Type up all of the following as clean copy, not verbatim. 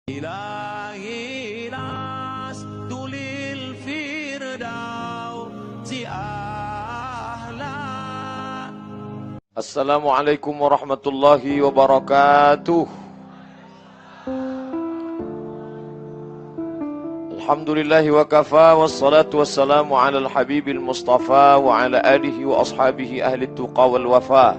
إلهي لست للفردوس أهلا. Assalamualaikum warahmatullahi wabarakatuh. Alhamdulillahi wa kafa, wassalatu wassalamu ala al-habibil mustafa wa ala alihi wa ashabihi ahli tuqa wal wafa.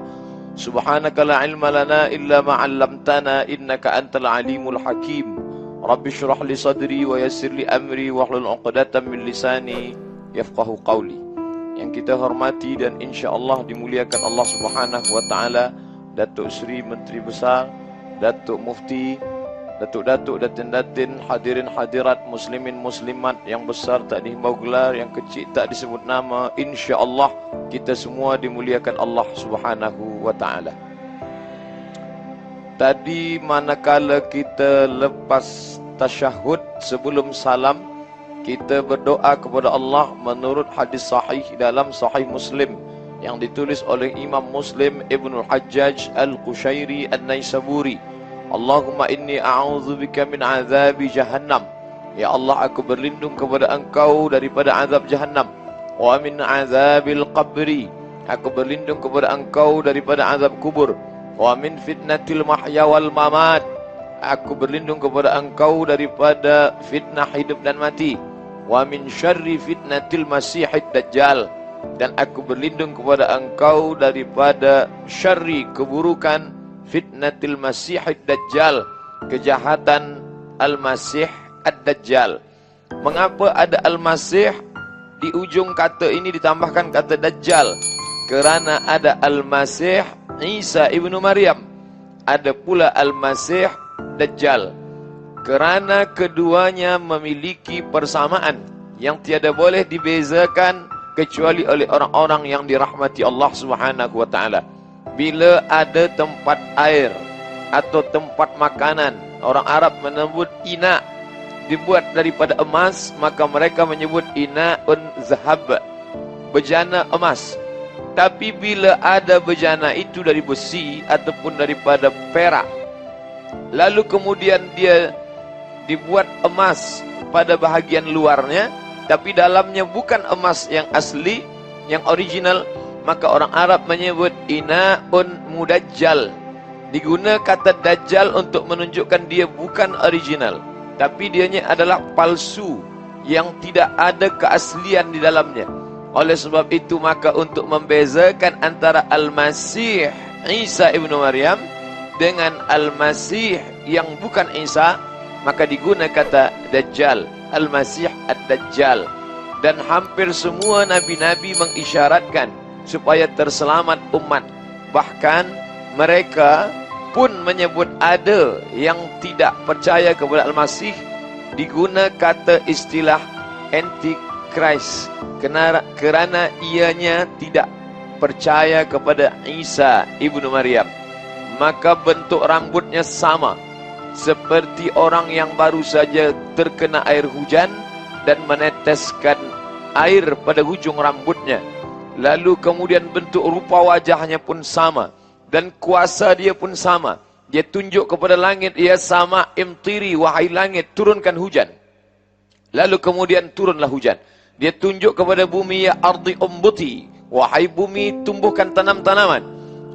Subhanaka la ilma lana illa ma 'allamtana innaka antal alimul hakim. Rabbi shrah li sadri wa yassir li amri wahlul 'uqdatam min lisani yafqahu qawli. Yang kita hormati dan insya-Allah dimuliakan Allah Subhanahu wa taala, Datuk Seri Menteri Besar, Datuk Mufti, Datuk-datuk, datin-datin, hadirin hadirat, muslimin muslimat, yang besar tak dihimbau gelar, yang kecil tak disebut nama, insya-Allah kita semua dimuliakan Allah Subhanahu wa taala. Tadi manakala kita lepas tasyahud sebelum salam, kita berdoa kepada Allah menurut hadis sahih dalam Sahih Muslim yang ditulis oleh Imam Muslim Ibnul Hajjaj Al-Qushairi An-Naisaburi. Allahumma inni a'udzubika min azabi jahannam. Ya Allah, aku berlindung kepada Engkau daripada azab jahannam. Wa min azabil qabri. Aku berlindung kepada Engkau daripada azab kubur. Wa min fitnatil mahya wal mamat. Aku berlindung kepada Engkau daripada fitnah hidup dan mati. Wa min syarri fitnatil masihid dajjal. Dan aku berlindung kepada Engkau daripada syarri, keburukan fitnatil masihid dajjal, kejahatan al-masih ad-dajjal. Mengapa ada al-masih di ujung kata ini ditambahkan kata dajjal? Kerana ada al-masih Isa ibnu Maryam, ada pula al-masih dajjal. Kerana keduanya memiliki persamaan yang tiada boleh dibezakan kecuali oleh orang-orang yang dirahmati Allah Subhanahu wa taala. Bila ada tempat air atau tempat makanan, orang Arab menyebut ina, dibuat daripada emas, maka mereka menyebut ina'un zahab, bejana emas. Tapi bila ada bejana itu dari besi ataupun daripada perak, lalu kemudian dia dibuat emas pada bahagian luarnya, tapi dalamnya bukan emas yang asli, yang original, maka orang Arab menyebut ina'un mudajjal. Diguna kata dajjal untuk menunjukkan dia bukan original, tapi dianya adalah palsu yang tidak ada keaslian di dalamnya. Oleh sebab itu, maka untuk membezakan antara Al-Masih Isa ibnu Maryam dengan Al-Masih yang bukan Isa, maka diguna kata dajjal, Al-Masih ad-Dajjal. Dan hampir semua nabi-nabi mengisyaratkan supaya terselamat umat. Bahkan mereka pun menyebut ada yang tidak percaya kepada Al-Masih, diguna kata istilah Antichrist, kerana ianya tidak percaya kepada Isa ibnu Maryam. Maka bentuk rambutnya sama seperti orang yang baru saja terkena air hujan dan meneteskan air pada hujung rambutnya. Lalu kemudian bentuk rupa wajahnya pun sama, dan kuasa dia pun sama. Dia tunjuk kepada langit, ya sama imtiri, wahai langit, turunkan hujan. Lalu kemudian turunlah hujan. Dia tunjuk kepada bumi, ya ardi umbuti, wahai bumi, tumbuhkan tanam-tanaman.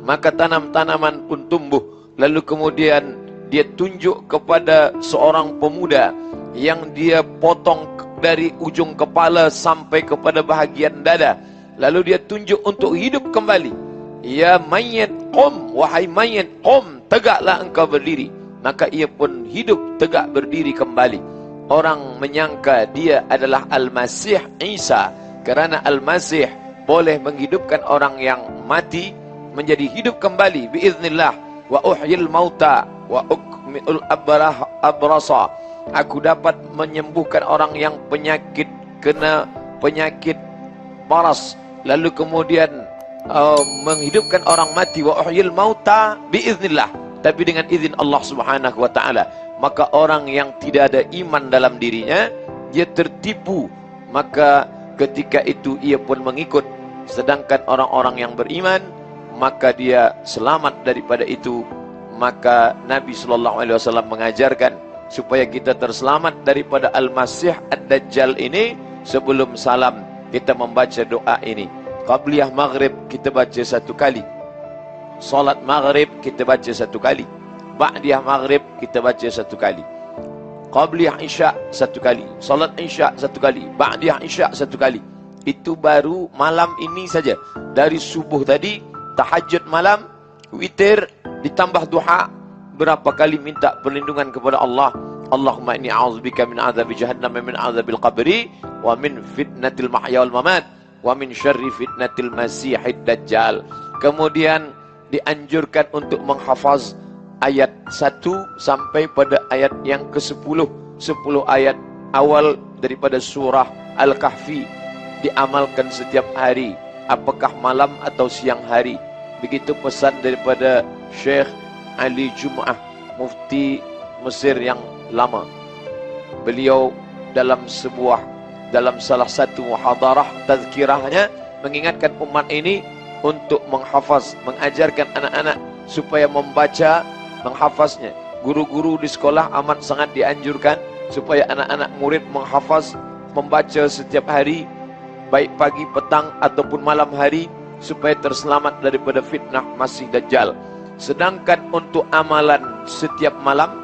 Maka tanam-tanaman pun tumbuh. Lalu kemudian dia tunjuk kepada seorang pemuda yang dia potong dari ujung kepala sampai kepada bahagian dada. Lalu dia tunjuk untuk hidup kembali. Ya mayit qum, wahai mayit qum, tegaklah engkau berdiri. Maka ia pun hidup tegak berdiri kembali. Orang menyangka dia adalah Al-Masih Isa, kerana Al-Masih boleh menghidupkan orang yang mati menjadi hidup kembali biiznillah. Wa uhyil mauta wa ukmiul abrasa. Aku dapat menyembuhkan orang yang kena penyakit baras, lalu kemudian menghidupkan orang mati. Wa uhyil mauta biiznillah, tapi dengan izin Allah Subhanahu wa taala. Maka orang yang tidak ada iman dalam dirinya, dia tertipu, maka ketika itu ia pun mengikut. Sedangkan orang-orang yang beriman, maka dia selamat daripada itu. Maka Nabi SAW mengajarkan supaya kita terselamat daripada Al-Masih Ad-Dajjal ini. Sebelum salam kita membaca doa ini. Qabliyah maghrib kita baca 1 kali. Salat maghrib kita baca 1 kali. Ba'diyah maghrib kita baca 1 kali. Qabliyah isya 1 kali. Salat isya 1 kali. Ba'diyah isya 1 kali. Itu baru malam ini saja. Dari subuh tadi, tahajud malam, witir, ditambah duha, berapa kali minta perlindungan kepada Allah. Allahumma inni a'udzubika min azabi jahannam, min azabil qabri, wa min fitnatil mahya wal mamat, wa min syarri fitnatil masihid dajjal. Kemudian dianjurkan untuk menghafaz ayat 1 sampai pada ayat yang ke-10. 10 ayat awal daripada surah Al-Kahfi diamalkan setiap hari, apakah malam atau siang hari. Begitu pesan daripada Syekh Ali Jum'ah, mufti Mesir yang lama. Beliau dalam salah satu muhadarah tazkirahnya mengingatkan umat ini untuk menghafaz, mengajarkan anak-anak supaya membaca, menghafaznya. Guru-guru di sekolah amat sangat dianjurkan supaya anak-anak murid menghafaz, membaca setiap hari, baik pagi, petang ataupun malam hari, supaya terselamat daripada fitnah Masih Dajjal. Sedangkan untuk amalan setiap malam,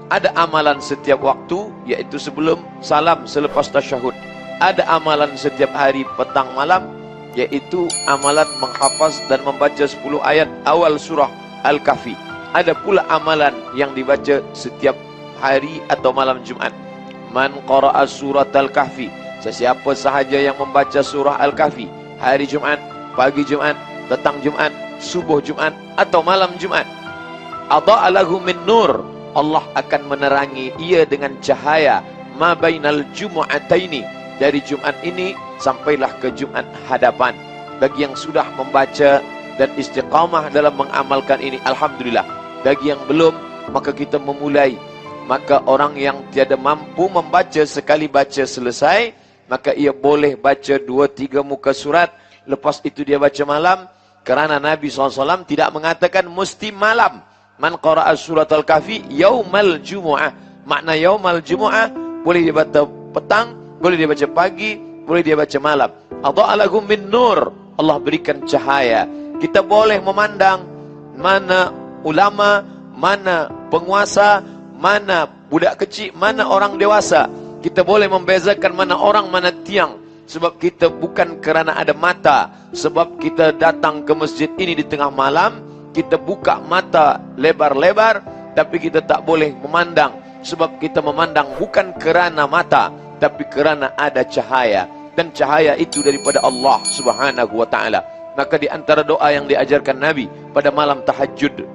ada amalan setiap waktu, yaitu sebelum salam, selepas tasyahud. Ada amalan setiap hari petang malam, yaitu amalan menghafaz dan membaca 10 ayat awal surah Al-Kahfi. Ada pula amalan yang dibaca setiap hari atau malam Jumat. Man qara'a surat Al-Kahfi, sesiapa sahaja yang membaca surah Al-Kahfi hari Jumat, pagi Jumat, petang Jumat, subuh Jumat atau malam Jumat, adha'a lahu min nur, Allah akan menerangi ia dengan cahaya ma bainal jumu'ataini, dari Jumat ini sampailah ke Jumat hadapan. Bagi yang sudah membaca dan istiqamah dalam mengamalkan ini, alhamdulillah. Bagi yang belum, maka kita memulai. Maka orang yang tiada mampu membaca, sekali baca selesai, maka ia boleh baca 2-3 muka surat, lepas itu dia baca malam. Kerana Nabi SAW tidak mengatakan mesti malam. Man qara'a surat Al-Kahfi yaumal jumu'ah. Makna yaumal jumu'ah, boleh dia baca petang, boleh dia baca pagi, boleh dia baca malam. Adha'a lahum min nur, Allah berikan cahaya. Kita boleh memandang mana ulama, mana penguasa, mana budak kecil, mana orang dewasa. Kita boleh membezakan mana orang, mana tiang. Sebab kita bukan kerana ada mata. Sebab kita datang ke masjid ini di tengah malam, kita buka mata lebar-lebar, tapi kita tak boleh memandang. Sebab kita memandang bukan kerana mata, tapi kerana ada cahaya. Dan cahaya itu daripada Allah Subhanahu wa ta'ala. Maka di antara doa yang diajarkan Nabi pada malam tahajud,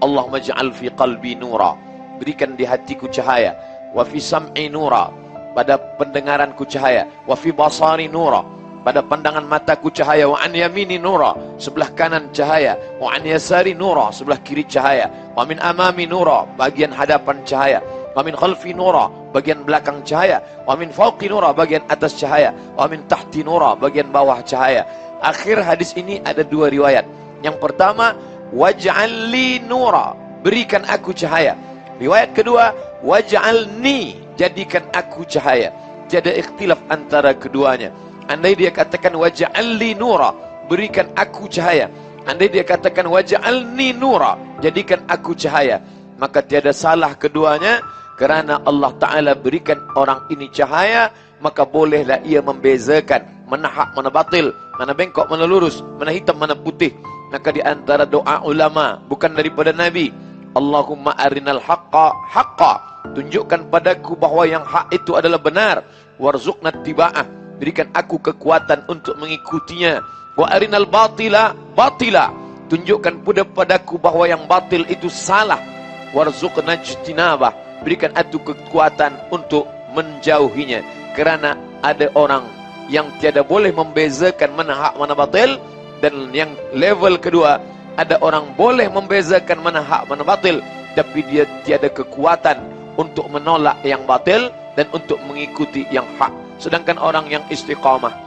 Allahumma ja'al fi qalbi nura, berikan di hatiku cahaya. Wa fi sam'i nura, pada pendengaranku cahaya. Wa fi basari nura, pada pandangan mataku cahaya. Wa an yamini nura, sebelah kanan cahaya. Wa an yasari nura, sebelah kiri cahaya. Wa min amami nura, bagian hadapan cahaya. Wa min khalfi nura, bagian belakang cahaya. Wa min fawqi nura, bagian atas cahaya. Wa min tahti nura, bagian bawah cahaya. Akhir hadis ini ada 2 riwayat. Yang pertama, waj'al li nura, berikan aku cahaya. Riwayat kedua, waj'alni, jadikan aku cahaya. Tiada ikhtilaf antara keduanya. Andai dia katakan waj'al li nura, berikan aku cahaya. Andai dia katakan waj'alni nura, jadikan aku cahaya, maka tiada salah keduanya. Kerana Allah Ta'ala berikan orang ini cahaya, maka bolehlah ia membezakan mana hak, mana batil, mana bengkok, mana lurus, mana hitam, mana putih. Maka di antara doa ulama, bukan daripada Nabi, Allahumma arinal haqqa haqqa, tunjukkan padaku bahawa yang hak itu adalah benar. Warzuqna tiba'ah, berikan aku kekuatan untuk mengikutinya. Wa arinal batila batila, tunjukkan padaku bahawa yang batil itu salah. Warzuqna jtinabah, berikan aku kekuatan untuk menjauhinya. Kerana ada orang yang tiada boleh membezakan mana hak, mana batil. Dan yang level kedua, ada orang boleh membezakan mana hak, mana batil, tapi dia tiada kekuatan untuk menolak yang batil dan untuk mengikuti yang hak. Sedangkan orang yang istiqamah,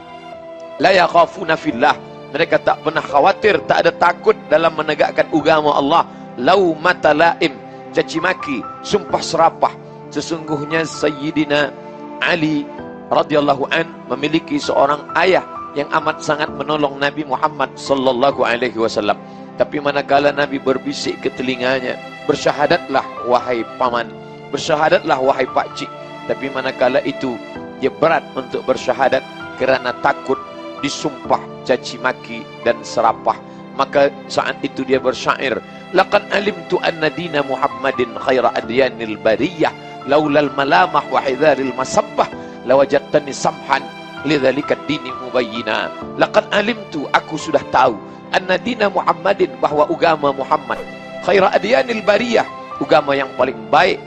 la yakhafuna fillah, mereka tak pernah khawatir, tak ada takut dalam menegakkan agama Allah. Laumata laim, caci maki, sumpah serapah. Sesungguhnya Sayyidina Ali radhiyallahu an memiliki seorang ayah yang amat sangat menolong Nabi Muhammad sallallahu alaihi wasallam. Tapi manakala Nabi berbisik ke telinganya, bersyahadatlah wahai paman, bersyahadatlah wahai pakcik. Tapi manakala itu dia berat untuk bersyahadat kerana takut disumpah caci maki dan serapah, maka saat itu dia bersyair, laqad alimtu anna dina Muhammadin khaira adyanil bariyah laulal malamah wa hidharil masabbah lawajadtani samhan lidzalika dini mubayyina. Laqad alimtu, aku sudah tahu, anna dina Muhammadin, bahwa agama Muhammad, khaira adyanil bariyah, agama yang paling baik,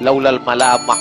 laulal malamah,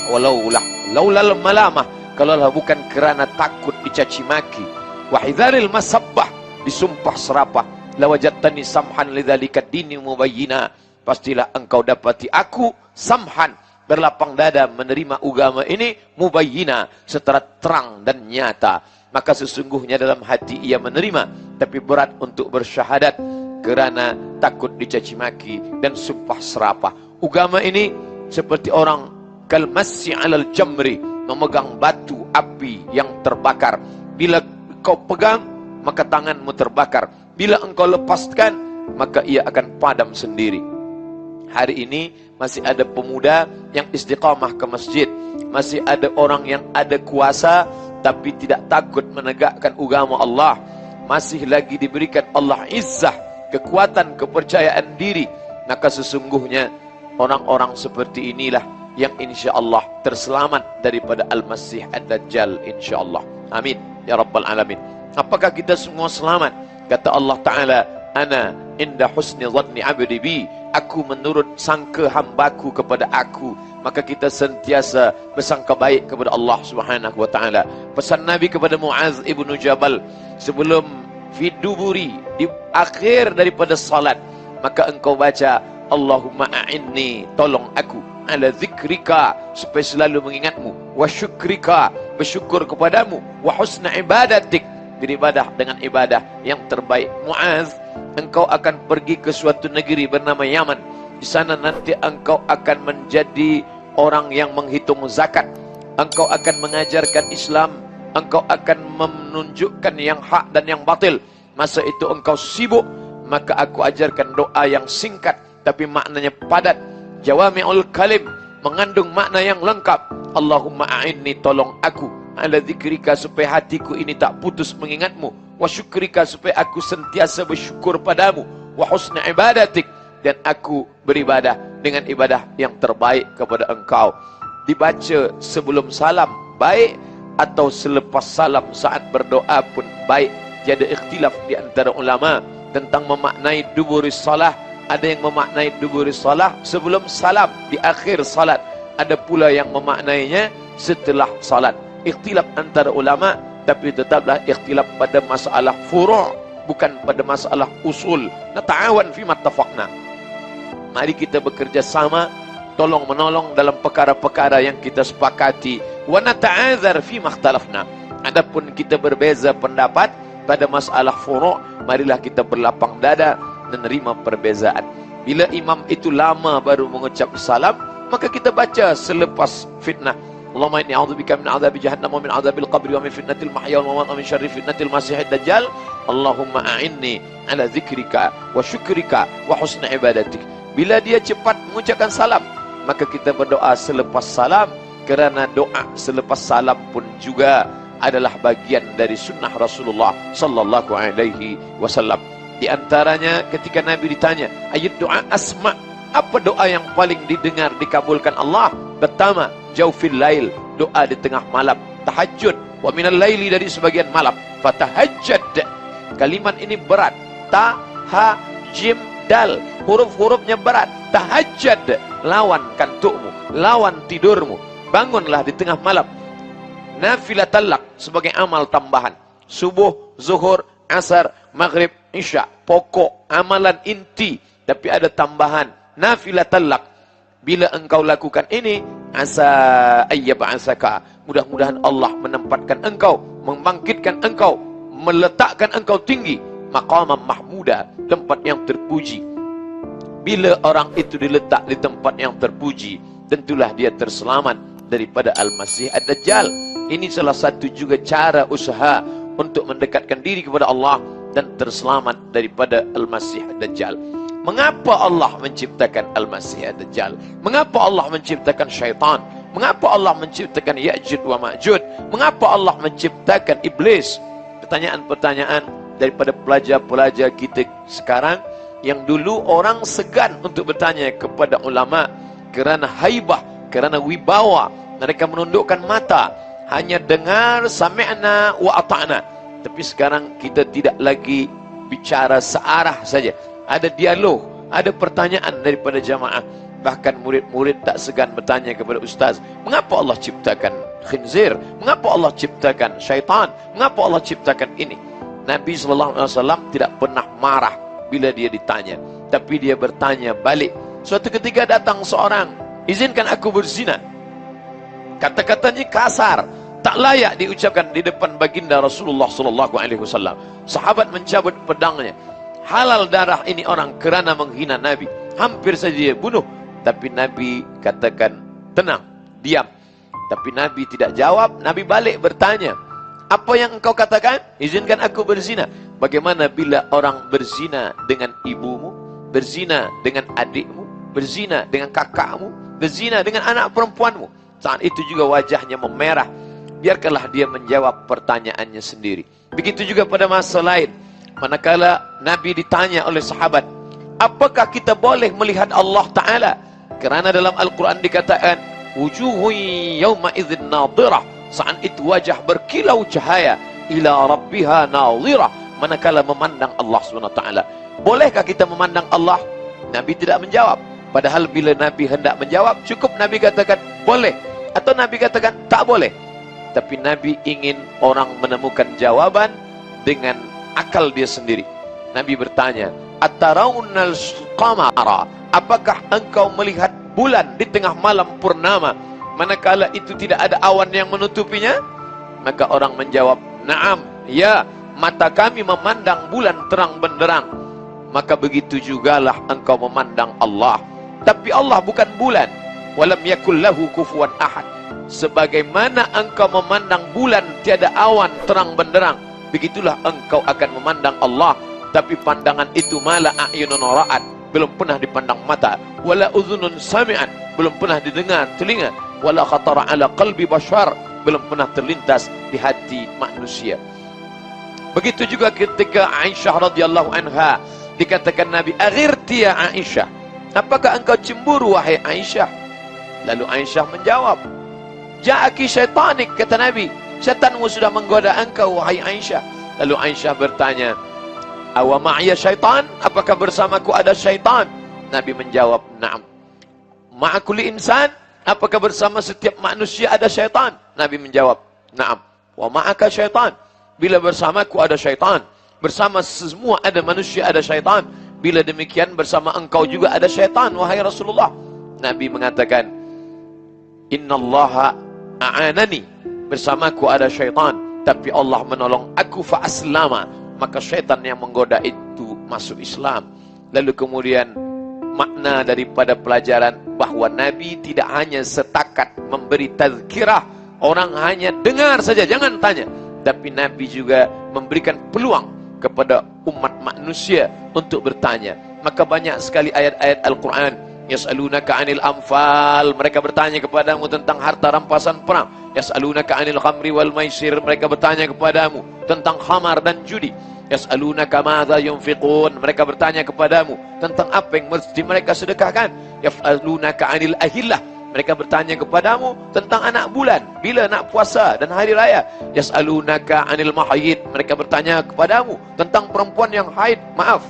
laulal malamah, kalaulah bukan kerana takut dicaci maki, wa hidharil masabbah, disumpah serapah, lawajadtani samhan lidzalika dini mubayyina, pastilah engkau dapati aku samhan, berlapang dada menerima agama ini, mubayyina, secara terang dan nyata. Maka sesungguhnya dalam hati ia menerima, tapi berat untuk bersyahadat kerana takut dicaci maki dan sumpah serapah. Agama ini seperti orang kalmassi alal jamri, memegang batu api yang terbakar. Bila kau pegang, maka tanganmu terbakar. Bila engkau lepaskan, maka ia akan padam sendiri. Hari ini masih ada pemuda yang istiqamah ke masjid, masih ada orang yang ada kuasa tapi tidak takut menegakkan agama Allah, masih lagi diberikan Allah izzah, kekuatan, kepercayaan diri. Maka sesungguhnya orang-orang seperti inilah yang insya Allah terselamat daripada Al-Masih Ad-Dajjal, insya Allah. Amin ya Rabbal Alamin. Apakah kita semua selamat? Kata Allah Ta'ala, ana inda husni dhanni abdi bi, aku menurut sangka hambaku kepada aku. Maka kita sentiasa bersangka baik kepada Allah Subhanahu wa taala. Pesan Nabi kepada Muaz ibnu Jabal sebelum fiduburi, di akhir daripada salat, maka engkau baca Allahumma a'inni, tolong aku, ala zikrika, supaya selalu mengingatmu, wa syukrika, bersyukur kepadamu, wa husna ibadatik, beribadah dengan ibadah yang terbaik. Muaz, engkau akan pergi ke suatu negeri bernama Yaman. Di sana nanti engkau akan menjadi orang yang menghitung zakat. Engkau akan mengajarkan Islam. Engkau akan menunjukkan yang hak dan yang batil. Masa itu engkau sibuk, maka aku ajarkan doa yang singkat tapi maknanya padat. Jawami'ul kalim, mengandung makna yang lengkap. Allahumma a'inni, tolong aku, ala zikrika, supaya hatiku ini tak putus mengingatmu, wa syukrika, supaya aku sentiasa bersyukur padamu, wa husna ibadatik, dan aku beribadah dengan ibadah yang terbaik kepada engkau. Dibaca sebelum salam baik, atau selepas salam saat berdoa pun baik. Jadi ikhtilaf di antara ulama tentang memaknai duburis salah. Ada yang memaknai duburis salah sebelum salam, di akhir salat. Ada pula yang memaknainya setelah salat. Ikhtilaf antara ulama, tapi tetaplah ikhtilaf pada masalah furu', bukan pada masalah usul. Nata'awan fi mattafaqna. Mari kita bekerja sama, tolong menolong dalam perkara-perkara yang kita sepakati. Wa nata'adzar fi makhtalafna. Adapun kita berbeza pendapat pada masalah furu', marilah kita berlapang dada dan menerima perbezaan. Bila imam itu lama baru mengucap salam, maka kita baca selepas fitnah. Allahumma inni a'udzubika min 'adzabi jahannam wa min 'adzabil qabri wa min fitnatil mahya wal mamat wa min syarri fitnatil masiihid dajjal. Allahumma a'inni 'ala dzikrika wa syukrika wa husni ibadatik. Bila dia cepat mengucapkan salam, maka kita berdoa selepas salam, kerana doa selepas salam pun juga adalah bagian dari sunnah Rasulullah sallallahu alaihi wasallam. Di antaranya ketika Nabi ditanya, ayat doa asma', apa doa yang paling didengar dikabulkan Allah? Pertama, jaufil lail, doa di tengah malam, tahajud. Wa minal laili, dari sebagian malam, fatahajjad. Kalimat ini berat, ta, ha, jim, dal, huruf-hurufnya berat. Tahajjad, lawan kantukmu, lawan tidurmu, bangunlah di tengah malam. Nafilatallak, sebagai amal tambahan, subuh, zuhur, asar, maghrib, isya, pokok amalan inti, tapi ada tambahan nafilatallak. Bila engkau lakukan ini, asa ayyab'asaka, mudah-mudahan Allah menempatkan engkau, membangkitkan engkau, meletakkan engkau tinggi, maqamam mahmuda, tempat yang terpuji. Bila orang itu diletak di tempat yang terpuji, tentulah dia terselamat daripada Al-Masih Ad-Dajjal. Ini salah satu juga cara usaha untuk mendekatkan diri kepada Allah dan terselamat daripada Al-Masih Ad-Dajjal. Mengapa Allah menciptakan Al-Masih Ad-Dajjal? Mengapa Allah menciptakan syaitan? Mengapa Allah menciptakan Ya'jud wa Ma'jud? Mengapa Allah menciptakan iblis? Pertanyaan-pertanyaan daripada pelajar-pelajar kita sekarang yang dulu orang segan untuk bertanya kepada ulama kerana haibah, kerana wibawa. Mereka menundukkan mata, hanya dengar sami'na wa ata'na. Tapi sekarang kita tidak lagi bicara searah saja. Ada dialog, ada pertanyaan daripada jamaah. Bahkan murid-murid tak segan bertanya kepada ustaz, mengapa Allah ciptakan khinzir? Mengapa Allah ciptakan syaitan? Mengapa Allah ciptakan ini? Nabi SAW tidak pernah marah bila dia ditanya, tapi dia bertanya balik. Suatu ketika datang seorang, izinkan aku berzina. Kata-katanya kasar, tak layak diucapkan di depan baginda Rasulullah SAW. Sahabat mencabut pedangnya. Halal darah ini orang kerana menghina Nabi. Hampir saja dia bunuh. Tapi Nabi katakan, tenang, diam. Tapi Nabi tidak jawab. Nabi balik bertanya, apa yang engkau katakan? Izinkan aku berzina. Bagaimana bila orang berzina dengan ibumu, berzina dengan adikmu, berzina dengan kakakmu, berzina dengan anak perempuanmu? Saat itu juga wajahnya memerah. Biarkanlah dia menjawab pertanyaannya sendiri. Begitu juga pada masa lain, manakala Nabi ditanya oleh sahabat, apakah kita boleh melihat Allah Ta'ala? Kerana dalam Al-Quran dikatakan, wujuhun yawma idzin nadhirah. Saat itu wajah berkilau cahaya, ila rabbiha nadhirah, manakala memandang Allah SWT. Bolehkah kita memandang Allah? Nabi tidak menjawab. Padahal bila Nabi hendak menjawab, cukup Nabi katakan boleh, atau Nabi katakan tak boleh. Tapi Nabi ingin orang menemukan jawaban dengan akal dia sendiri. Nabi bertanya, Ataraunal qamara, apakah engkau melihat bulan di tengah malam purnama manakala itu tidak ada awan yang menutupinya? Maka orang menjawab, naam, ya, mata kami memandang bulan terang benderang. Maka begitu jugalah engkau memandang Allah. Tapi Allah bukan bulan. Walam yakul lahu kufuwan ahad. Sebagaimana engkau memandang bulan tiada awan terang benderang, begitulah engkau akan memandang Allah. Tapi pandangan itu mala a'yunun ra'at, belum pernah dipandang mata. Wala udhunun sami'at, belum pernah didengar telinga. Wala khatara ala qalbi bashar, belum pernah terlintas di hati manusia. Begitu juga ketika Aisyah radhiyallahu anha, dikatakan Nabi, aghirti ya Aisyah, apakah engkau cemburu wahai Aisyah? Lalu Aisyah menjawab, ja'aki syaitanik, kata Nabi, syaitanmu sudah menggoda engkau wahai Aisyah. Lalu Aisyah bertanya, awa ma'ya syaitan, apakah bersamaku ada syaitan? Nabi menjawab, na'am. Ma'akuli insan, apakah bersama setiap manusia ada syaitan? Nabi menjawab, na'am. Wa ma'aka syaitan, bila bersamaku ada syaitan, bersama semua ada manusia ada syaitan. Bila demikian bersama engkau juga ada syaitan wahai Rasulullah. Nabi mengatakan, innallaha a'anani, bersamaku ada syaitan, tapi Allah menolong aku fa'aslama, maka syaitan yang menggoda itu masuk Islam. Lalu kemudian makna daripada pelajaran bahawa Nabi tidak hanya setakat memberi tazkirah, orang hanya dengar saja, jangan tanya. Tapi Nabi juga memberikan peluang kepada umat manusia untuk bertanya. Maka banyak sekali ayat-ayat Al-Quran, yas'alunaka 'anil anfal, mereka bertanya kepadamu tentang harta rampasan perang. Yas'alunaka 'anil khamri wal maisir, mereka bertanya kepadamu tentang khamar dan judi. Yas'alunaka madza yunfiqun, mereka bertanya kepadamu tentang apa yang mesti mereka sedekahkan. Yas'alunaka 'anil ahillah, mereka bertanya kepadamu tentang anak bulan, bila nak puasa dan hari raya. Yas'alunaka 'anil mahayid, mereka bertanya kepadamu tentang perempuan yang haid. Maaf.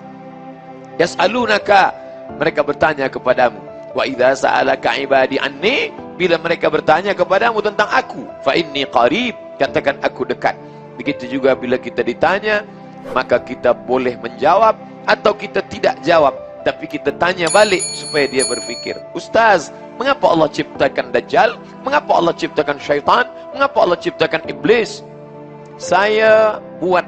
Yas'alunaka, mereka bertanya kepadamu. Wa idza sa'alaka 'ibadi anni, bila mereka bertanya kepadamu tentang aku, fa inni qarib, katakan aku dekat. Begitu juga bila kita ditanya, maka kita boleh menjawab atau kita tidak jawab, tapi kita tanya balik supaya dia berfikir. Ustaz, mengapa Allah ciptakan Dajjal? Mengapa Allah ciptakan syaitan? Mengapa Allah ciptakan iblis? Saya buat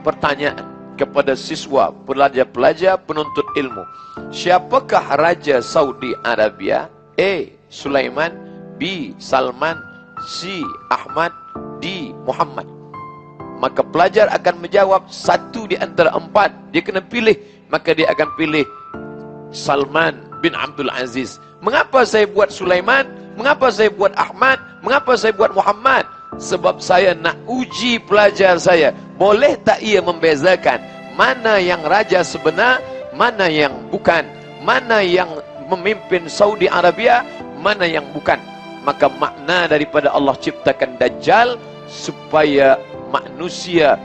pertanyaan kepada siswa, pelajar-pelajar, penuntut ilmu. Siapakah Raja Saudi Arabia? A. Sulaiman, B. Salman, C. Ahmad, D. Muhammad. Maka pelajar akan menjawab satu di antara empat. Dia kena pilih. Maka dia akan pilih Salman bin Abdul Aziz. Mengapa saya buat Sulaiman? Mengapa saya buat Ahmad? Mengapa saya buat Muhammad? Sebab saya nak uji pelajar saya. Boleh tak ia membezakan mana yang raja sebenar, mana yang bukan, mana yang memimpin Saudi Arabia, mana yang bukan. Maka makna daripada Allah ciptakan Dajjal supaya manusia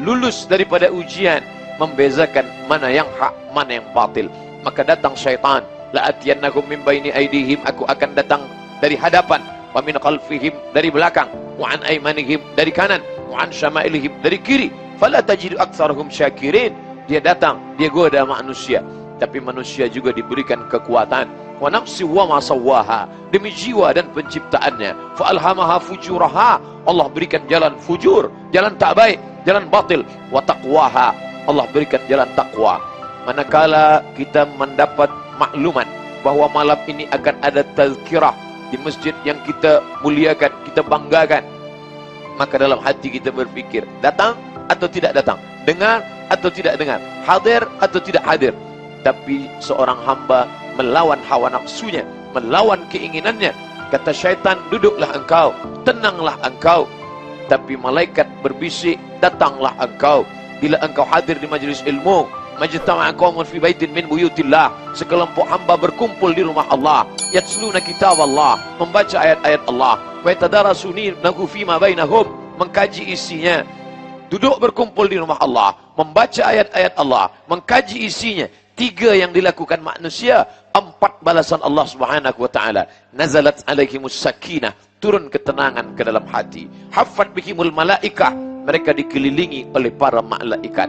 lulus daripada ujian, membezakan mana yang hak, mana yang batil. Maka datang syaitan, la'atiyannahum min baini aidihim, aku akan datang dari hadapan, wa min khalfihim, dari belakang, wa an aymanihim, dari kanan, wa an syama'ilihim, dari kiri, fala tajidu aktsarahum syakirin. Dia datang, dia goda manusia, tapi manusia juga diberikan kekuatan. Wa nafsi wa ma sawwaha, demi jiwa dan penciptaannya. Fa alhamaha fujuraha, Allah berikan jalan fujur, jalan tak baik, jalan batil. Wa taqwaha, Allah berikan jalan takwa. Manakala kita mendapat makluman bahwa malam ini akan ada tazkirah di masjid yang kita muliakan, kita banggakan, maka dalam hati kita berpikir, datang atau tidak datang, dengar atau tidak dengar, hadir atau tidak hadir. Tapi seorang hamba melawan hawa nafsunya, melawan keinginannya. Kata syaitan, duduklah engkau, tenanglah engkau. Tapi malaikat berbisik, datanglah engkau. Bila engkau hadir di majlis ilmu, majtama'a qaumun fi baitin min buyutillah, sekelompok hamba berkumpul di rumah Allah, yatsluna kitab Allah, membaca ayat-ayat Allah, wa yatadarasunahu fima bainahum, mengkaji isinya. Duduk berkumpul di rumah Allah, membaca ayat-ayat Allah, mengkaji isinya. 3 yang dilakukan manusia, 4 balasan Allah Subhanahu wa taala. Nazalat alaihimus sakinah, turun ketenangan ke dalam hati. Haffat bihimul malaikah, mereka dikelilingi oleh para malaikat.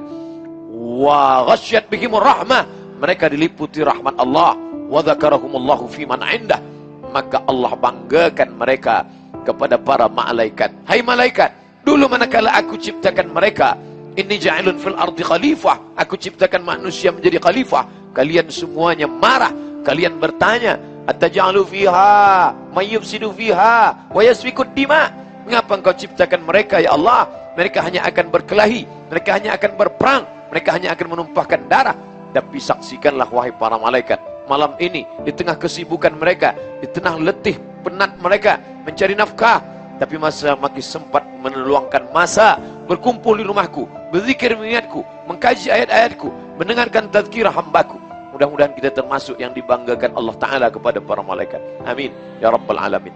Wa ghasyat bihimur rahmah, mereka diliputi rahmat Allah. Wa dzakarahumullahu fi man indah, maka Allah banggakan mereka kepada para malaikat. Hai malaikat, dulu manakala aku ciptakan mereka, inni ja'ilun fil ardi khalifah, aku ciptakan manusia menjadi khalifah, kalian semuanya marah, kalian bertanya, ataj'alu fiha may yufsidu fiha wa yasfikud dima, mengapa engkau ciptakan mereka ya Allah? Mereka hanya akan berkelahi, mereka hanya akan berperang, mereka hanya akan menumpahkan darah. Tapi saksikanlah wahai para malaikat, malam ini di tengah kesibukan mereka, di tengah letih penat mereka mencari nafkah, tapi masih sempat meluangkan masa berkumpul di rumahku, berzikir mengingatku, mengkaji ayat-ayatku, mendengarkan tazkirah hambaku. Mudah-mudahan kita termasuk yang dibanggakan Allah Ta'ala kepada para malaikat. Amin ya Rabbal Alamin.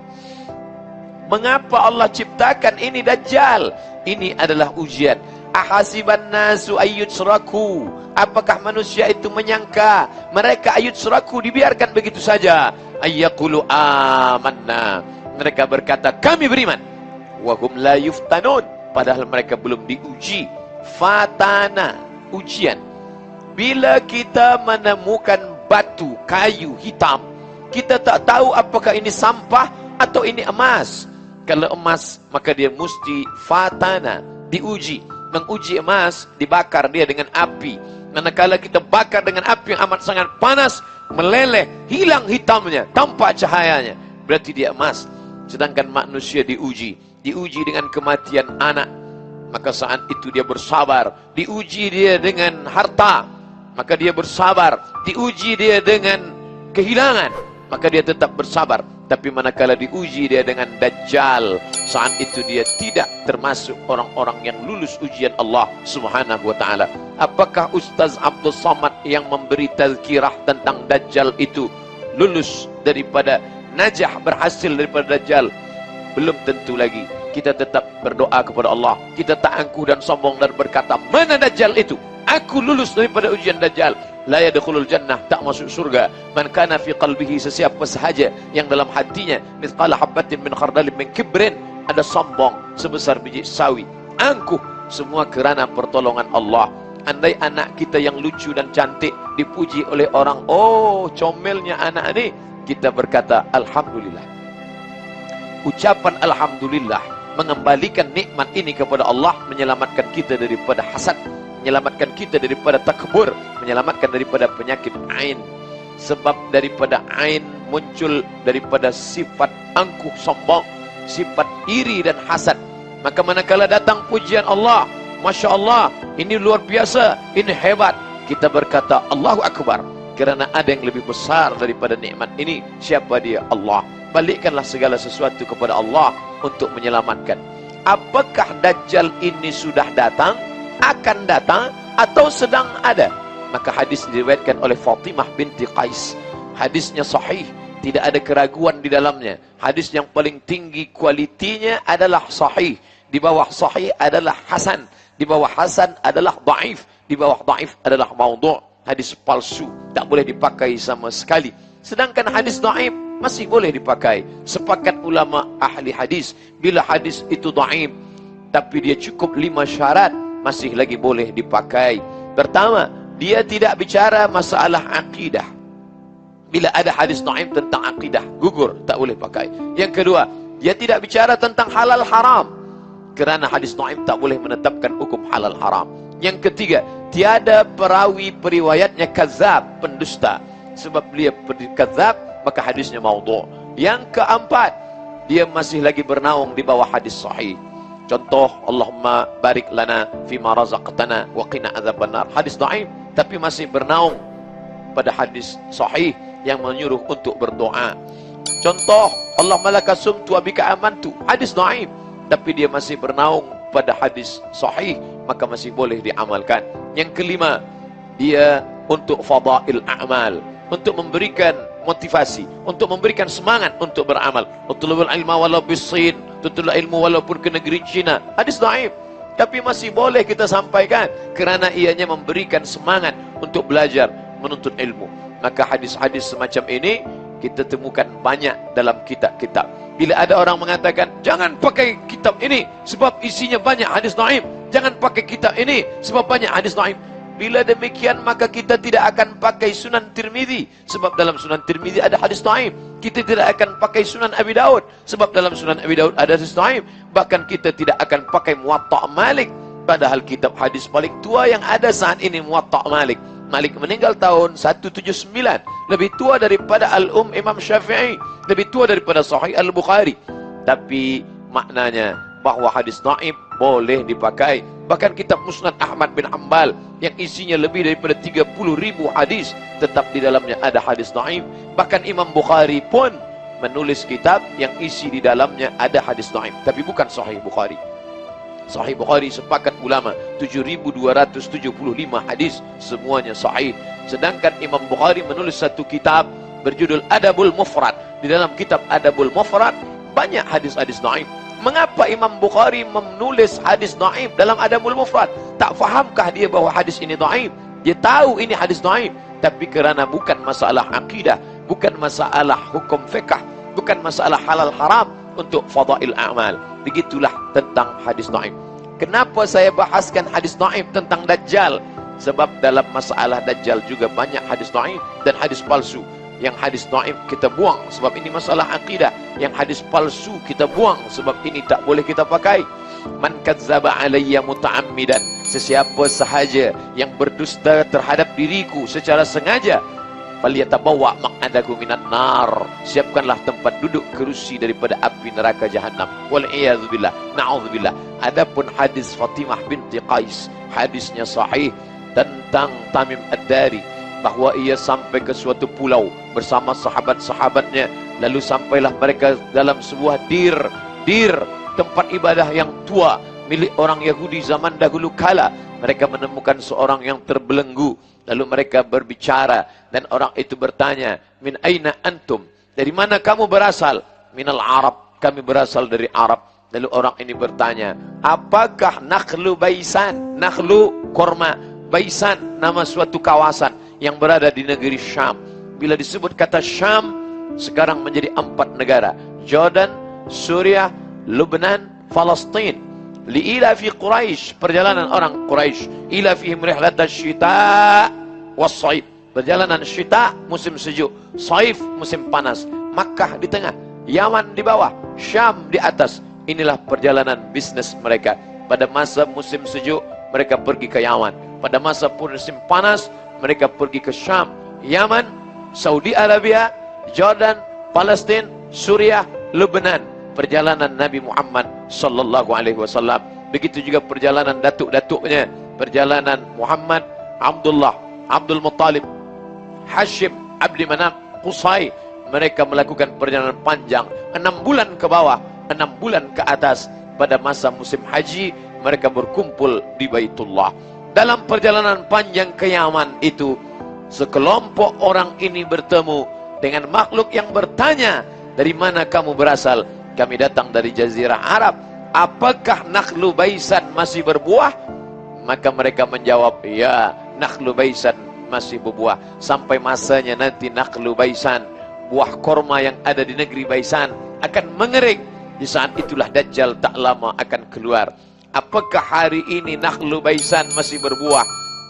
Mengapa Allah ciptakan ini Dajjal? Ini adalah ujian. Ahasiban nasu ayyutsraku, apakah manusia itu menyangka mereka ayyutsraku, dibiarkan begitu saja? Ayyaqulu amanna, mereka berkata kami beriman. Wahum la yuftanun, padahal mereka belum diuji. Fatana, ujian. Bila kita menemukan batu, kayu hitam, kita tak tahu apakah ini sampah atau ini emas. Kalau emas, maka dia mesti fatana, diuji. Menguji emas, dibakar dia dengan api. Manakala kita bakar dengan api yang amat sangat panas, meleleh, hilang hitamnya, tampak cahayanya, berarti dia emas. Sedangkan manusia diuji dengan kematian anak, maka saat itu dia bersabar. Diuji dia dengan harta, maka dia bersabar. Diuji dia dengan kehilangan, maka dia tetap bersabar. Tapi manakala diuji dia dengan Dajjal, saat itu dia tidak termasuk orang-orang yang lulus ujian Allah Subhanahu wa taala. Apakah Ustaz Abdul Samad yang memberi tazkirah tentang Dajjal itu lulus daripada najah, berhasil daripada Dajjal? Belum tentu lagi. Kita tetap berdoa kepada Allah. Kita tak angkuh dan sombong dan berkata, mana Dajjal itu? Aku lulus daripada ujian Dajjal. La yadkhulul jannah, tak masuk surga. Man kana fi qalbihi, sesiapa sahaja yang dalam hatinya mithqala habatin min khardalin min kibrin, ada sombong sebesar biji sawi, angkuh, semua kerana pertolongan Allah. Andai anak kita yang lucu dan cantik dipuji oleh orang, oh comelnya anak ini, kita berkata alhamdulillah. Ucapan alhamdulillah mengembalikan nikmat ini kepada Allah, menyelamatkan kita daripada hasad, menyelamatkan kita daripada takbur, menyelamatkan daripada penyakit ain. Sebab daripada ain muncul daripada sifat angkuh sombong, sifat iri dan hasad. Maka manakala datang pujian Allah, Masya Allah, ini luar biasa, ini hebat, kita berkata Allahu Akbar, kerana ada yang lebih besar daripada nikmat ini. Siapa dia? Allah. Balikkanlah segala sesuatu kepada Allah untuk menyelamatkan. Apakah Dajjal ini sudah datang, akan datang, atau sedang ada? Maka hadis diriwayatkan oleh Fatimah binti Qais. Hadisnya sahih, tidak ada keraguan di dalamnya. Hadis yang paling tinggi kualitinya adalah sahih. Di bawah sahih adalah hasan. Di bawah hasan adalah dhaif. Di bawah dhaif adalah maudhu'. Hadis palsu, tak boleh dipakai sama sekali. Sedangkan hadis dhaif masih boleh dipakai. Sepakat ulama ahli hadis, bila hadis itu dhaif tapi dia cukup 5 syarat, masih lagi boleh dipakai. Pertama, dia tidak bicara masalah akidah. Bila ada hadis dhaif tentang akidah, gugur, tak boleh pakai. Yang kedua, dia tidak bicara tentang halal haram, kerana hadis dhaif tak boleh menetapkan hukum halal haram. Yang ketiga, tiada perawi periwayatnya kazab, pendusta. Sebab dia kazab, maka hadisnya maudhu'. Yang keempat, dia masih lagi bernaung di bawah hadis sahih. Contoh, Allahumma barik lana fima razaqtana wa qina adzabannar. Hadis dhaif tapi masih bernaung pada hadis sahih yang menyuruh untuk berdoa. Contoh, Allahumma laka sumtu wa bika amantu. Hadis dhaif tapi dia masih bernaung pada hadis sahih, maka masih boleh diamalkan. Yang kelima, dia untuk fadail a'mal, untuk memberikan motivasi, untuk memberikan semangat untuk beramal. Utlubul ilma walau bisin, tutul ilmu walaupun ke negeri Cina. Hadis dhaif tapi masih boleh kita sampaikan, kerana ianya memberikan semangat untuk belajar, menuntut ilmu. Maka hadis-hadis semacam ini kita temukan banyak dalam kitab-kitab. Bila ada orang mengatakan, jangan pakai kitab ini sebab isinya banyak hadis dhaif, jangan pakai kitab ini sebab banyak hadis dhaif. Bila demikian, maka kita tidak akan pakai Sunan Tirmizi, sebab dalam Sunan Tirmizi ada hadis dhaif. Kita tidak akan pakai Sunan Abi Daud, sebab dalam Sunan Abi Daud ada hadis dhaif. Bahkan kita tidak akan pakai Muwatta' Malik, padahal kitab hadis paling tua yang ada saat ini Muwatta' Malik. Malik meninggal tahun 179, lebih tua daripada Al-Um Imam Syafi'i, lebih tua daripada Sahih Al-Bukhari. Tapi maknanya bahwa hadis dhaif boleh dipakai. Bahkan kitab Musnad Ahmad bin Hanbal yang isinya lebih daripada 30.000 hadis, tetap di dalamnya ada hadis dhaif. Bahkan Imam Bukhari pun menulis kitab yang isi di dalamnya ada hadis dhaif, tapi bukan Sahih Bukhari. Sahih Bukhari sepakat ulama 7.275 hadis, semuanya sahih. Sedangkan Imam Bukhari menulis satu kitab berjudul Adabul Mufrad. Di dalam kitab Adabul Mufrad banyak hadis-hadis dhaif. Mengapa Imam Bukhari menulis hadis dhaif dalam Adabul Mufrad? Tak fahamkah dia bahawa hadis ini dhaif? Dia tahu ini hadis dhaif, tapi kerana bukan masalah akidah, bukan masalah hukum fiqh, bukan masalah halal haram, untuk fadail a'mal. Begitulah tentang hadis dhaif. Kenapa saya bahaskan hadis dhaif tentang Dajjal? Sebab dalam masalah Dajjal juga banyak hadis dhaif dan hadis palsu. Yang hadis dhaif kita buang sebab ini masalah akidah. Yang hadis palsu kita buang sebab ini tak boleh kita pakai. Man kadzdzaba alayya muta'ammidan, sesiapa sahaja yang berdusta terhadap diriku secara sengaja, falyatabawwa maq'adahu minan nar, siapkanlah tempat duduk kerusi daripada api neraka jahanam. Wal iyadzu billah, na'udzubillah. Adapun hadis Fatimah binti Qais, hadisnya sahih tentang Tamim Ad-Dari, bahawa ia sampai ke suatu pulau bersama sahabat-sahabatnya, lalu sampailah mereka dalam sebuah dir, tempat ibadah yang tua milik orang Yahudi zaman dahulu kala. Mereka menemukan seorang yang terbelenggu, lalu mereka berbicara dan orang itu bertanya, min aina antum, dari mana kamu berasal? Minal Arab, kami berasal dari Arab. Lalu orang ini bertanya, apakah Nakhlu Baisan? Nakhlu korma, Baisan nama suatu kawasan yang berada di negeri Syam. Bila disebut kata Syam, sekarang menjadi 4 negara: Jordan, Suriah, Lebanon, Palestin. Li'ila fi Quraisy, perjalanan orang Quraisy. Ila fihim rihlatash syita was-saif, perjalanan syita musim sejuk, saif musim panas. Makkah di tengah, Yaman di bawah, Syam di atas. Inilah perjalanan bisnis mereka. Pada masa musim sejuk mereka pergi ke Yaman, Pada masa musim panas, mereka pergi ke Syam, Yaman, Saudi Arabia, Jordan, Palestina, Suriah, Lebanon. Perjalanan Nabi Muhammad sallallahu alaihi wasallam. Begitu juga perjalanan datuk-datuknya, perjalanan Muhammad, Abdullah, Abdul Muttalib, Hashim, Abdi Manaf, Qusay. Mereka melakukan perjalanan panjang 6 bulan ke bawah, 6 bulan ke atas. Pada masa musim haji, mereka berkumpul di Baitullah. Dalam perjalanan panjang ke Yaman itu, sekelompok orang ini bertemu dengan makhluk yang bertanya, dari mana kamu berasal? Kami datang dari Jazirah Arab. Apakah nakhlu baisan masih berbuah? Maka mereka menjawab, ya, nakhlu baisan masih berbuah. Sampai masanya nanti nakhlu baisan, buah korma yang ada di negeri Baisan akan mengering. Di saat itulah Dajjal tak lama akan keluar. Apakah hari ini nakhlu Baisan masih berbuah?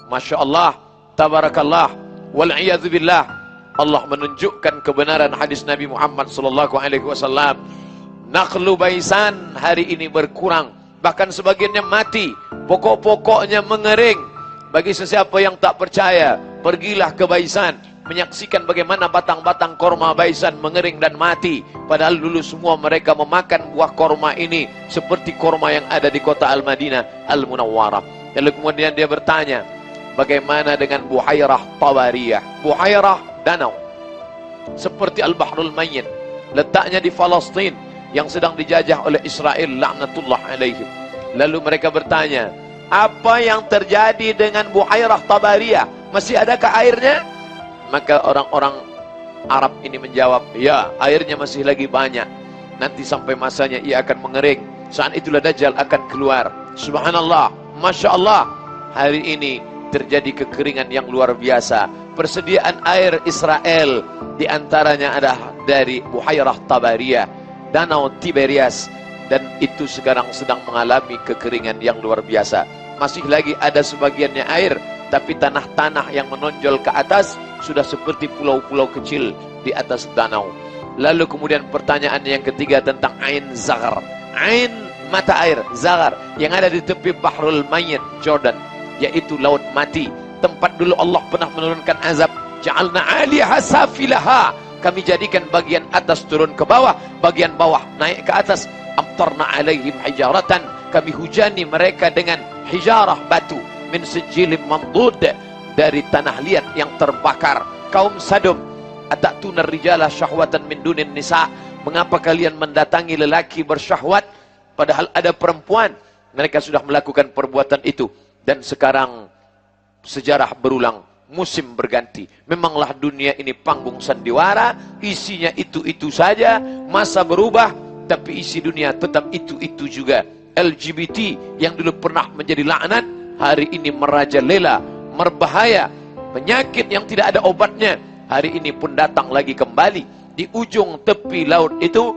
Masya Allah, tabarakallah, wal'iyadzubillah. Allah menunjukkan kebenaran hadis Nabi Muhammad sallallahu alaihi wasallam. Nakhlu Baisan hari ini berkurang, bahkan sebagiannya mati, pokok-pokoknya mengering. Bagi sesiapa yang tak percaya, pergilah ke Baisan, menyaksikan bagaimana batang-batang korma Baisan mengering dan mati. Padahal dulu semua mereka memakan buah korma ini seperti korma yang ada di kota Al-Madinah Al-Munawwarah. Lalu kemudian dia bertanya, bagaimana dengan Buhairah Tabariyah? Buhairah danau seperti Al-Bahrul Mayyit, letaknya di Palestin yang sedang dijajah oleh Israel laknatullah alaihim. Lalu mereka bertanya, apa yang terjadi dengan Buhairah Tabariyah? Masih adakah airnya? Maka orang-orang Arab ini menjawab, ya, airnya masih lagi banyak. Nanti sampai masanya ia akan mengering. Saat itulah Dajjal akan keluar. Subhanallah, Masya Allah, hari ini terjadi kekeringan yang luar biasa. Persediaan air Israel diantaranya adalah dari Buhairah Tabariyah, Danau Tiberias, dan itu sekarang sedang mengalami kekeringan yang luar biasa. Masih lagi ada sebagiannya air, tapi tanah-tanah yang menonjol ke atas sudah seperti pulau-pulau kecil di atas danau. Lalu kemudian pertanyaan yang ketiga tentang Ain Zaghar. Ain, mata air, Zaghar, yang ada di tepi Bahrul Mayyit, Jordan, yaitu laut mati. Tempat dulu Allah pernah menurunkan azab. Ja'alna 'aliyaha safilaha. Kami jadikan bagian atas turun ke bawah, bagian bawah naik ke atas. Amtarna 'alaihim hijaratan. Kami hujani mereka dengan hijarah, batu, min sijilin mamdud, dari tanah liat yang terbakar. Kaum Sadum, atatunar rijala syahwatan min dunin nisa. Mengapa kalian mendatangi lelaki bersyahwat padahal ada perempuan? Mereka sudah melakukan perbuatan itu. Dan sekarang sejarah berulang, musim berganti. Memanglah dunia ini panggung sandiwara, isinya itu-itu saja. Masa berubah, tapi isi dunia tetap itu-itu juga. LGBT yang dulu pernah menjadi laknat, hari ini merajalela, berbahaya, penyakit yang tidak ada obatnya, hari ini pun datang lagi kembali. Di ujung tepi laut itu,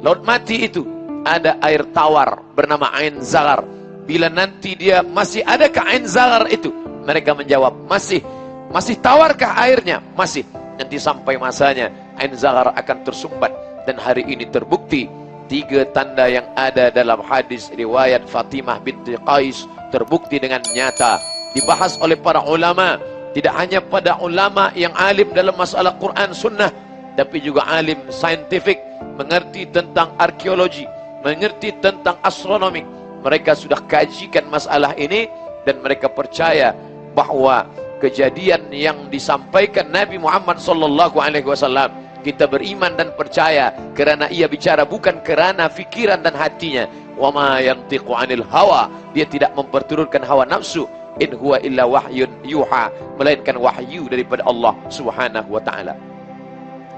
laut mati itu, ada air tawar bernama Ain Zaghar. Bila nanti dia masih adakah Ain Zaghar itu? Mereka menjawab, masih. Masih tawarkah airnya? Masih. Nanti sampai masanya Ain Zaghar akan tersumbat. Dan hari ini terbukti 3 tanda yang ada dalam hadis riwayat Fatimah binti Qais terbukti dengan nyata, dibahas oleh para ulama. Tidak hanya pada ulama yang alim dalam masalah Quran Sunnah, tapi juga alim saintifik, mengerti tentang arkeologi, mengerti tentang astronomi. Mereka sudah kajikan masalah ini dan mereka percaya bahwa kejadian yang disampaikan Nabi Muhammad sallallahu alaihi wasallam, kita beriman dan percaya kerana ia bicara bukan kerana fikiran dan hatinya. Wa ma yantiqu 'anil hawa, dia tidak memperturutkan hawa nafsu. In huwa illa wahyun yuha, melainkan wahyu daripada Allah Subhanahu wa taala.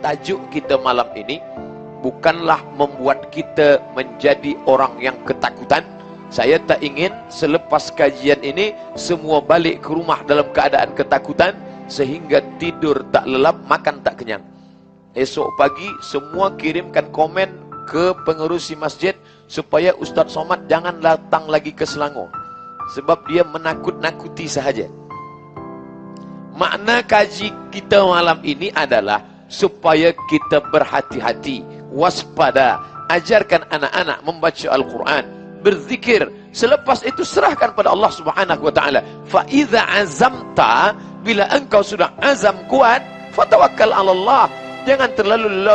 Tajuk kita malam ini bukanlah membuat kita menjadi orang yang ketakutan. Saya tak ingin selepas kajian ini semua balik ke rumah dalam keadaan ketakutan sehingga tidur tak lelap, makan tak kenyang. Esok pagi semua kirimkan komen ke pengerusi masjid supaya Ustaz Somad jangan datang lagi ke Selangor, sebab dia menakut-nakuti sahaja. Makna kaji kita malam ini adalah supaya kita berhati-hati, waspada, ajarkan anak-anak membaca Al-Quran, berzikir. Selepas itu serahkan pada Allah Subhanahu wa taala. Fa idza azamta, bila engkau sudah azam kuat, fatawakkal 'ala Allah. Jangan terlalu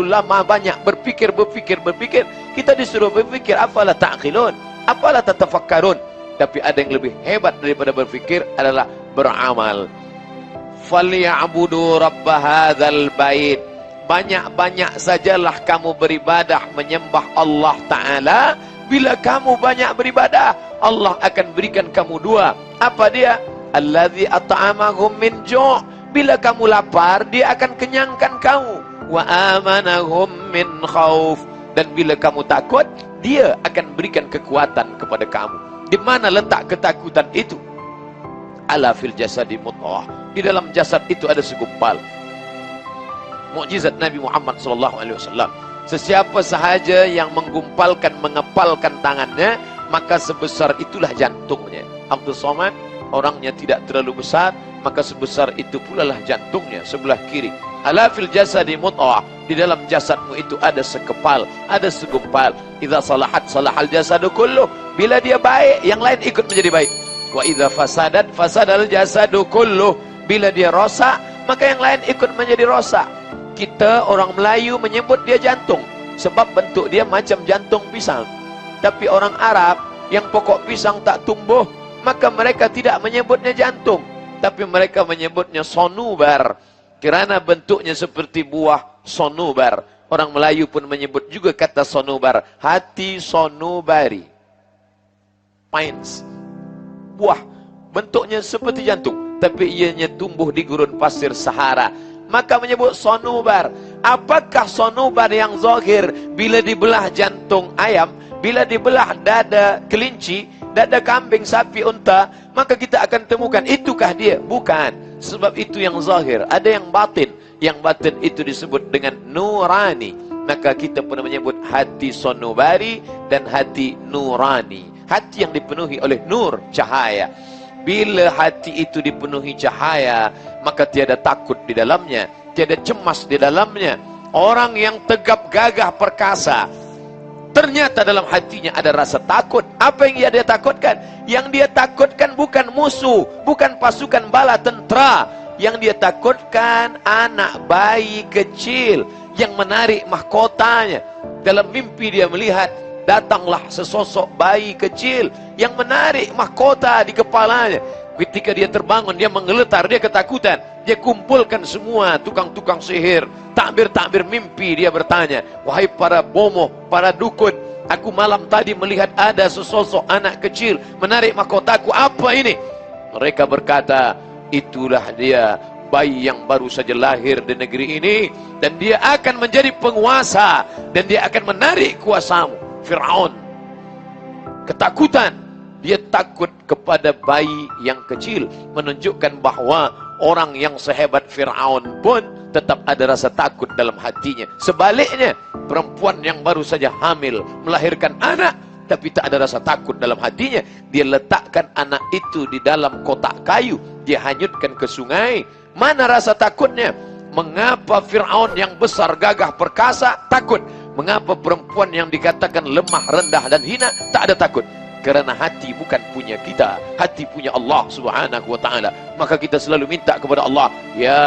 lama banyak berpikir. Kita disuruh berpikir, afala ta'qilun, afala tatafakkarun. Tapi ada yang lebih hebat daripada berpikir adalah beramal. Falyabudu rabb hadzal bait. Banyak-banyak sajalah kamu beribadah menyembah Allah Ta'ala. Bila kamu banyak beribadah, Allah akan berikan kamu dua. Apa dia? Allazi at'amahum min ju'. Bila kamu lapar, dia akan kenyangkan kamu. Wa amanahum min khauf. Dan bila kamu takut, dia akan berikan kekuatan kepada kamu. Di mana letak ketakutan itu? Ala fil jasadi mudghah. Di dalam jasad itu ada segumpal. Mukjizat Nabi Muhammad SAW. Sesiapa sahaja yang menggumpalkan, mengepalkan tangannya, maka sebesar itulah jantungnya. Abdul Somad, orangnya tidak terlalu besar, maka sebesar itu pula lah jantungnya sebelah kiri. Ala fil jasadi mudghah. Di dalam jasadmu itu ada sekepal, ada segumpal. Idza salahat salahal jasadu kulluh. Bila dia baik, yang lain ikut menjadi baik. Wa idza fasadat fasadal jasadu kulluh. Bila dia rosak, maka yang lain ikut menjadi rosak. Kita orang Melayu menyebut dia jantung sebab bentuk dia macam jantung pisang. Tapi orang Arab yang pokok pisang tak tumbuh, maka mereka tidak menyebutnya jantung, tapi mereka menyebutnya sonubar, kerana bentuknya seperti buah sonubar. Orang Melayu pun menyebut juga kata sonubar, hati sonubari. Pines, buah bentuknya seperti jantung, tapi ianya tumbuh di gurun pasir Sahara, maka menyebut sonubar. Apakah sonubar yang zahir? Bila dibelah jantung ayam, bila dibelah dada kelinci, dada kambing, sapi, unta, maka kita akan temukan itukah dia? Bukan. Sebab itu yang zahir. Ada yang batin. Yang batin itu disebut dengan nurani. Maka kita pun menyebut hati sonubari dan hati nurani. Hati yang dipenuhi oleh nur, cahaya. Bila hati itu dipenuhi cahaya, maka tiada takut di dalamnya, tiada cemas di dalamnya. Orang yang tegap gagah perkasa, ternyata dalam hatinya ada rasa takut. Apa yang dia takutkan? Yang dia takutkan bukan musuh, bukan pasukan bala tentera. Yang dia takutkan anak bayi kecil yang menarik mahkotanya. Dalam mimpi dia melihat datanglah sesosok bayi kecil yang menarik mahkota di kepalanya. Ketika dia terbangun, dia menggeletar, dia ketakutan. Dia kumpulkan semua tukang-tukang sihir, takbir-takbir mimpi. Dia bertanya, wahai para bomoh, para dukun, aku malam tadi melihat ada sesosok anak kecil menarik mahkotaku. Apa ini? Mereka berkata, itulah dia, bayi yang baru saja lahir di negeri ini, dan dia akan menjadi penguasa, dan dia akan menarik kuasamu. Fir'aun ketakutan, dia takut kepada bayi yang kecil, menunjukkan bahwa orang yang sehebat Fir'aun pun tetap ada rasa takut dalam hatinya. Sebaliknya, perempuan yang baru saja hamil melahirkan anak, tapi tak ada rasa takut dalam hatinya. Dia letakkan anak itu di dalam kotak kayu, dia hanyutkan ke sungai. Mana rasa takutnya? Mengapa Fir'aun yang besar, gagah, perkasa takut? Mengapa perempuan yang dikatakan lemah, rendah dan hina tak ada takut? Kerana hati bukan punya kita, hati punya Allah Subhanahu wa ta'ala. Maka kita selalu minta kepada Allah, ya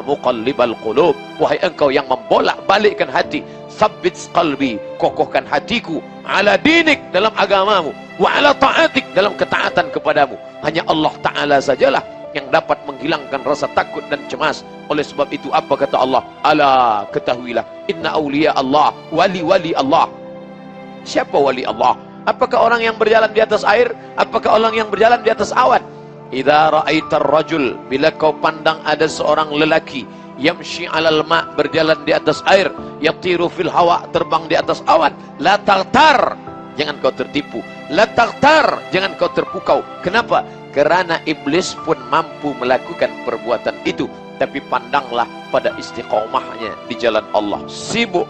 muqallibal qulub, wahai engkau yang membolak-balikkan hati, sabbit qalbi, kokohkan hatiku, ala dinik, dalam agamamu, wa ala ta'atik, dalam ketaatan kepadamu. Hanya Allah Ta'ala sajalah yang dapat menghilangkan rasa takut dan cemas. Oleh sebab itu, apa kata Allah? Ala, ketahuilah, inna awliya Allah, wali-wali Allah. Siapa wali Allah? Apakah orang yang berjalan di atas air? Apakah orang yang berjalan di atas awan? Idza ra'aitar rajul, bila kau pandang ada seorang lelaki, yamshi 'alal ma', berjalan di atas air, yatiru fil hawa, terbang di atas awan, la taghtar, jangan kau tertipu. La taghtar, jangan kau terpukau. Kenapa? Kerana iblis pun mampu melakukan perbuatan itu. Tapi pandanglah pada istiqomahnya di jalan Allah. Sibuk,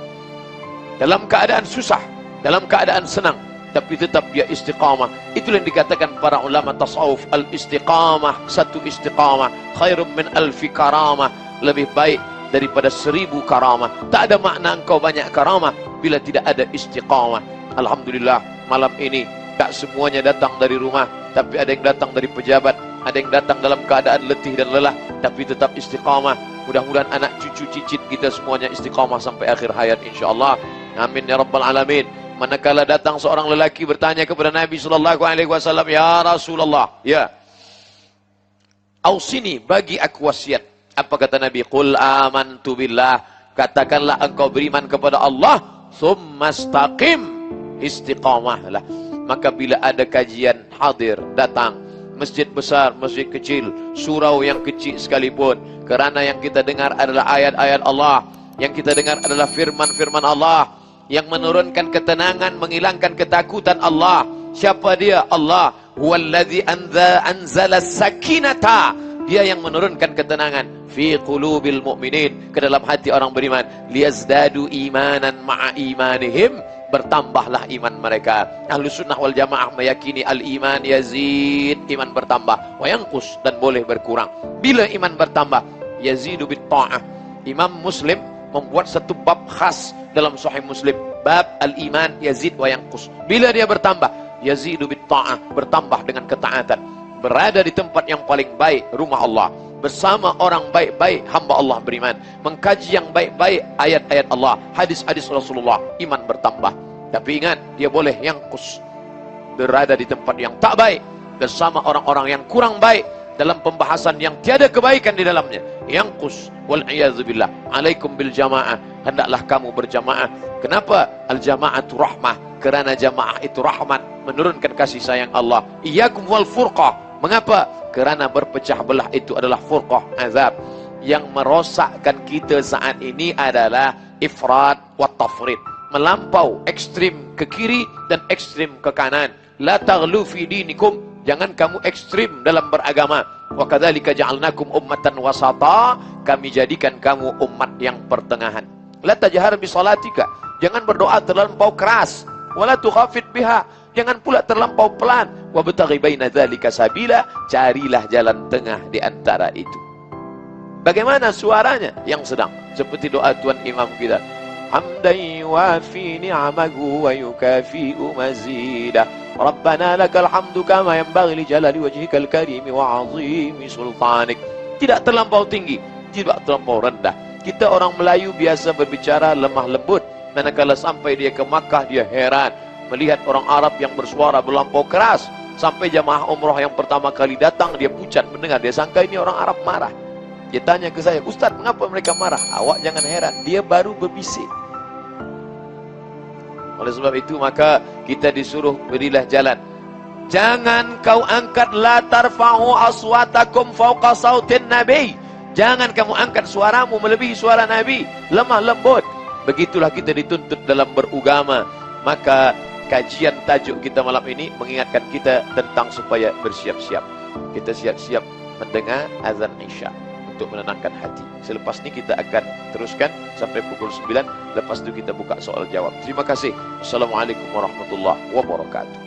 dalam keadaan susah, dalam keadaan senang, tapi tetap dia istiqamah. Itulah yang dikatakan para ulama tasawuf, al-istiqamah, satu istiqamah khairum min alfi karamah, lebih baik daripada 1000 karamah. Tak ada makna engkau banyak karamah bila tidak ada istiqamah. Alhamdulillah, malam ini. Tak semuanya datang dari rumah, tapi ada yang datang dari pejabat, ada yang datang dalam keadaan letih dan lelah, tapi tetap istiqamah. Mudah-mudahan anak cucu cicit kita semuanya istiqamah sampai akhir hayat insyaAllah. Amin ya rabbal alamin. Manakala datang seorang lelaki bertanya kepada Nabi SAW, ya Rasulullah, ya, ausini, bagi aku wasiat. Apa kata Nabi? Qul amantu billah, katakanlah engkau beriman kepada Allah, tsumastaqim, istiqamahlah. Maka bila ada kajian hadir, datang, masjid besar, masjid kecil, surau yang kecil sekalipun, kerana yang kita dengar adalah ayat-ayat Allah, yang kita dengar adalah firman-firman Allah, yang menurunkan ketenangan, menghilangkan ketakutan Allah. Siapa dia? Allah. Huwallazi anzala sakinata. Dia yang menurunkan ketenangan fi qulubil mu'minin, ke dalam hati orang beriman, liyazdadu imanan ma'a imanihim, bertambahlah iman mereka. Ahlus sunnah wal jamaah meyakini al-iman yazid, iman bertambah, wa yanqus, dan boleh berkurang. Bila iman bertambah, yazidu bit ta'ah. Imam Muslim membuat satu bab khas dalam Sahih Muslim, bab al-iman yazid wa yanqus. Bila dia bertambah, yazidu bit ta'ah, bertambah dengan ketaatan. Berada di tempat yang paling baik, rumah Allah, bersama orang baik-baik, hamba Allah beriman, mengkaji yang baik-baik ayat-ayat Allah, hadis-hadis Rasulullah, iman bertambah. Tapi ingat, dia boleh yanqus, berada di tempat yang tak baik, bersama orang-orang yang kurang baik, dalam pembahasan yang tiada kebaikan di dalamnya, yanqus. Wal'iyadzubillah. Alaikum bil jamaah, hendaklah kamu berjamaah. Kenapa? Al jamaatu rahmah, kerana jamaah itu rahmat, menurunkan kasih sayang Allah. Iyyakum wal furqah. Mengapa? Kerana berpecah belah itu adalah furqah, azab. Yang merosakkan kita saat ini adalah ifrat wa tafrid, melampau, ekstrim ke kiri dan ekstrim ke kanan. La taghlu fi dinikum, jangan kamu ekstrim dalam beragama. Wa kadzalika ja'alnakum ummatan wasata, kami jadikan kamu umat yang pertengahan. La tajhar bi salatika, jangan berdoa terlampau keras. Wala tukhafit biha, jangan pula terlampau pelan. Wabtaghi baina dzalika sabila, carilah jalan tengah di antara itu. Bagaimana suaranya? Yang sedang, seperti doa tuan imam kita, hamdan yuwafi ni'amahu wa yukafi'u mazidah. Rabbana lakal hamdu kama yanbaghi li jalali wajhikal karimi wa 'azimi sultanik. Tidak terlampau tinggi, tidak terlampau rendah. Kita orang Melayu biasa berbicara lemah lembut. Manakala sampai dia ke Makkah, dia heran melihat orang Arab yang bersuara berlampau keras. Sampai jamaah umrah yang pertama kali datang, dia pucat mendengar, dia sangka ini orang Arab marah. Dia tanya ke saya, Ustaz, mengapa mereka marah? Awak jangan heran, dia baru berbisik. Oleh sebab itu maka kita disuruh berilah jalan. Jangan kau angkat, la tarfa'u aswatakum fawqa sautin nabi. Jangan kamu angkat suaramu melebihi suara Nabi, lemah lembut. Begitulah kita dituntut dalam beragama. Maka kajian tajuk kita malam ini mengingatkan kita tentang supaya bersiap-siap. Kita siap-siap mendengar azan Isya untuk menenangkan hati. Selepas ini kita akan teruskan sampai pukul 9. Lepas itu kita buka soal jawab. Terima kasih. Assalamualaikum warahmatullahi wabarakatuh.